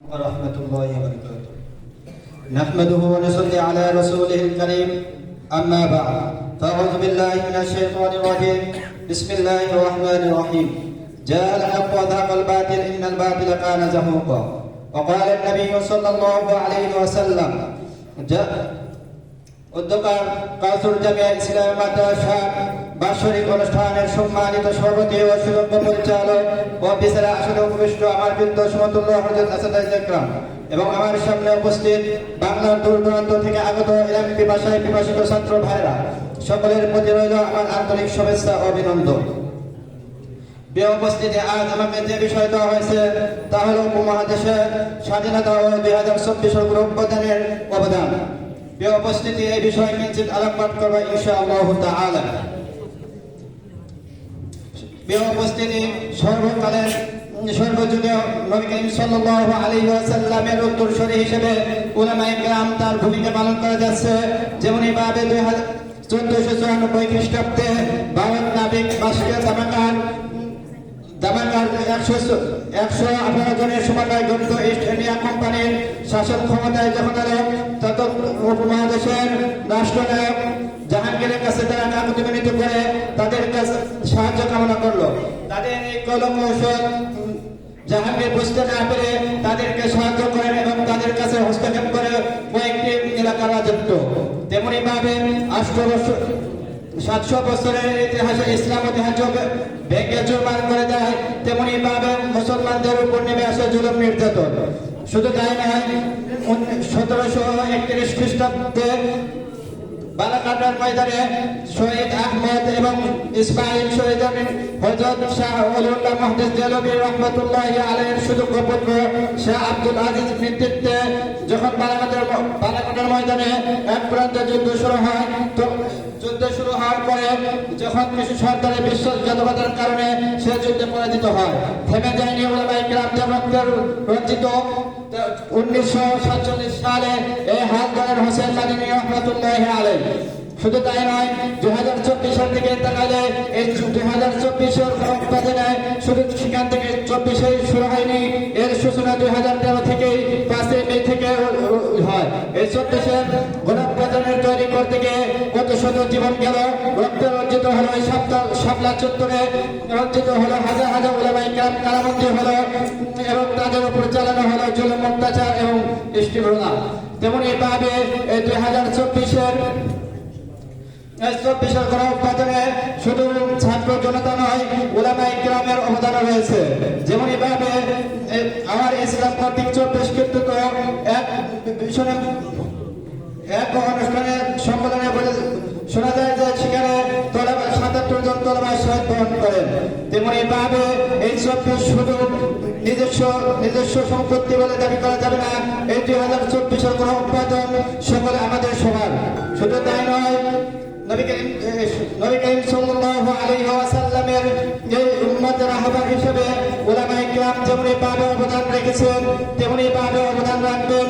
ورحمة الله وبركاته. نحمده ونصلي على رسوله الكريم. أما بعد، فأعوذ بالله من الشيطان الرجيم. بسم الله الرحمن الرحيم. جاء الحق وذهب الباطل إن الباطل كان زهوقا. وقال النبي صلى الله عليه وسلم উদ্যোক্তার কাসুর জামিয়া ইসলামী মাদ্রাসা বার্ষিক অনুষ্ঠানের সম্মানিত সভাপতি ও সুযোগ্য পরিচালক ও বিচারে আসনে উপবিষ্ট আমার বৃন্দ সমতুল্য হযরত আসাদায়ে ইকরাম এবং আমার সামনে উপস্থিত বাংলার দূর দূরান্ত থেকে আগত ইলম পিপাসায় পিপাসিত ছাত্র ভাইরা, সকলের প্রতি রইল আমার আন্তরিক শুভেচ্ছা ও অভিনন্দন। প্রিয় উপস্থিতি, আজ আমাকে যে বিষয় দেওয়া হয়েছে তা হল উপমহাদেশের স্বাধীনতা ও 2024 অভ্যুত্থানের অবদান। প্রিয় উপস্থিতি, এই বিষয়ে কিঞ্চিত আলোকপাত করব ইনশাআল্লাহ তাআলা। প্রিয় উপস্থিতি, সর্বকালের সর্বযুগে নবী করিম সাল্লাল্লাহু আলাইহি ওয়াসাল্লামের উত্তরসূরি হিসেবে উলামায়ে কেরাম তার ভূমিকা পালন করে যাচ্ছে। যেমনি ভাবে 1494 খ্রিস্টাব্দে ভারত নাবিক বাস্কের দামাকার 118 জনের সমন্বয়ে গঠিত ইস্ট ইন্ডিয়া কোম্পানির শাসক ক্ষমতায় যখন এলো, তখন উপমহাদেশের রাষ্ট্রনায়ক জাহাঙ্গীরের কাছে তারা কাকুতি মিনতি করে তাদের কাছে সাহায্য কামনা করলো। তাদের এই কৌশল জাহাঙ্গীর বুঝতে না পেরে তাদেরকে সাহায্য করেন এবং তাদের কাছে হস্তক্ষেপ করে কয়েকটি এলাকার রাজত্ব। তেমনি ভাবে 700 বছরের ইতিহাসে ইসলাম ঐতিহ্য ভেঙে চুরমার করে দেয়। তেমনি ভাবে মুসলমানদের উপর নেমে আসে জুলুম নির্যাতন। শুধু তাই নয়, 1731 খ্রিস্টাব্দে বালাকাটার ময়দানে শহীদ আহমদ এবং ইসমাইল শহীদের হযরত শাহ ওলিউল্লাহ মুহাদ্দিস দেহলভী রাহমাতুল্লাহি আলাইহির সুযোগ্য পুত্র শাহ আব্দুল আজিজ নেতৃত্বে যখন বালাকাটার ময়দানে এক প্রান্তে যুদ্ধ শুরু হওয়ার পরে যখন কিছু সরকারের বিশ্বাসঘাতকতার কারণে সে যুদ্ধে পরাজিত হয়, থেমে যায়নি উলামায়ে কেরাম রক্তের রঞ্জিত 1947 সালে এই হাত ধরেন হোসেন মাদানী রাহমাতুল্লাহি আলাইহি। শুধু তাই নয়, 2024 সাল থেকে তাকালে এই 2024-এর গণঅভ্যুত্থানে শুধু সেখান থেকে 24-এ শুরু হয়নি, এর সূচনা 2013 থেকে 5 মে থেকে হয়। এই 24-এর গণঅভ্যুত্থানের তৈরি করতে গিয়ে কত শত জীবন গেল, রক্তে রঞ্জিত হলো এই শাপলা চত্বরে, রঞ্জিত হলো হাজার হাজার উলামায়ে কেরাম কারাবন্দী হলো এবং তাদের উপর চালানো হলো জুলুম অত্যাচার এবং দৃষ্টিভঙ্গি। তেমনি ভাবে এই 2024-এর গণঅভ্যুত্থানে শুধু ছাত্র জনতা নয়, উলামায়ে কেরামের অবদান রয়েছে। যেমনি ভাবে আমার ইসলাম কর্তৃক 24 কৃতিত্ব এক অনুষ্ঠানে সম্বোধনে বলে শোনা যায় যে সেখানে 77 জন তলবা শহীদ বরণ করেন। তেমনি ভাবে এই 24 শুধু নিজস্ব সম্পত্তি বলে দাবি করা যাবে না। এই 2024-এর গণঅভ্যুত্থান সকলে আমাদের সবার। শুধু তাই নয়, নবী করিম সাল্লাল্লাহু আলাইহি ওয়াসাল্লামের এই উম্মতের রাহবার হিসেবে উলামায়ে কেরাম যেমনি ভাবে অবদান রেখেছেন তেমনি ভাবে অবদান রাখবেন।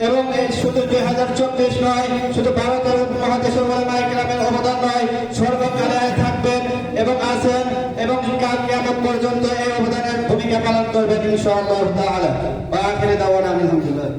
এবং শুধু 2024 নয়, শুধু ভারতের উপমহাদেশের উলামায়ে কেরামের অবদান নয়, সর্বকালে থাকবেন এবং আছেন এবং কাল কিয়ামত পর্যন্ত এই অবদানের ভূমিকা পালন করবেন ইনশাআল্লাহ তাআলা। ওয়া আখিরু দাওয়ানা আলহামদুলিল্লাহ।